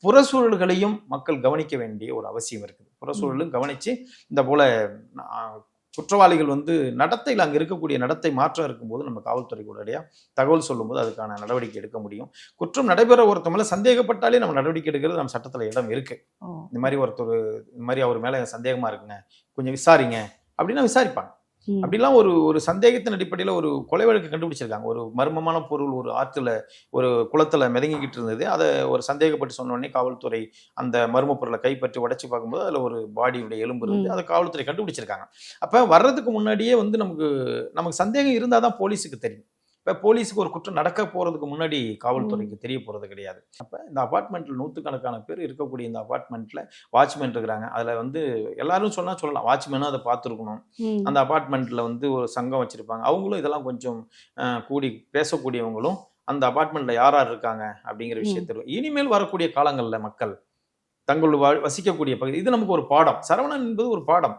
புறச்சூழல்களையும் மக்கள் கவனிக்க வேண்டிய ஒரு அவசியம் இருக்குது. புறச்சூழலும் கவனிச்சு இந்த போல குற்றவாளிகள் நடத்தையில் அங்கே இருக்கக்கூடிய நடத்தை மாற்றம் இருக்கும்போது நம்ம காவல்துறைக்கு உடனடியாக தகவல் சொல்லும்போது அதுக்கான நடவடிக்கை எடுக்க முடியும். குற்றம் நடைபெற ஒருத்தர் மேலே சந்தேகப்பட்டாலே நம்ம நடவடிக்கை எடுக்கிறது நம்ம சட்டத்தில் இடம் இருக்கு. இந்த மாதிரி ஒருத்தர் இந்த மாதிரி அவர் மேலே சந்தேகமா இருக்குங்க, கொஞ்சம் விசாரிங்க அப்படின்னா விசாரிப்பாங்க. அப்படிலாம் ஒரு சந்தேகத்தின் அடிப்படையில் ஒரு கொலை வழக்கு கண்டுபிடிச்சிருக்காங்க. ஒரு மர்மமான பொருள் ஒரு ஆற்றுல ஒரு குளத்துல மிதங்கிக்கிட்டு இருந்தது. அதை ஒரு சந்தேகப்பட்டு சொன்ன உடனே காவல்துறை அந்த மர்ம பொருளை கைப்பற்றி உடைச்சு பார்க்கும்போது அதுல ஒரு பாடியுடைய எலும்பு இருந்து அதை காவல்துறை கண்டுபிடிச்சிருக்காங்க. அப்ப வர்றதுக்கு முன்னாடியே நமக்கு சந்தேகம் இருந்தாதான் போலீஸுக்கு தெரியும். இப்போ போலீஸுக்கு ஒரு குற்றம் நடக்க போறதுக்கு முன்னாடி காவல்துறைக்கு தெரிய போறது கிடையாது. அப்போ இந்த அபார்ட்மெண்ட்ல 100கணக்கான பேர் இருக்கக்கூடிய இந்த அபார்ட்மெண்ட்ல வாட்ச்மேன் இருக்கிறாங்க. அதுல எல்லாரும் சொல்லலாம், வாட்ச்மேனும் அதை பார்த்துருக்கணும். அந்த அபார்ட்மெண்ட்ல ஒரு சங்கம் வச்சிருப்பாங்க, அவங்களும் இதெல்லாம் கொஞ்சம் கூடி பேசக்கூடியவங்களும் அந்த அபார்ட்மெண்ட்ல யார் யார் இருக்காங்க அப்படிங்கிற விஷயத்தை இனிமேல் வரக்கூடிய காலங்கள்ல மக்கள் தங்கள் வசிக்கக்கூடிய பகுதி இது நமக்கு ஒரு பாடம். சரவணன் என்பது ஒரு பாடம்.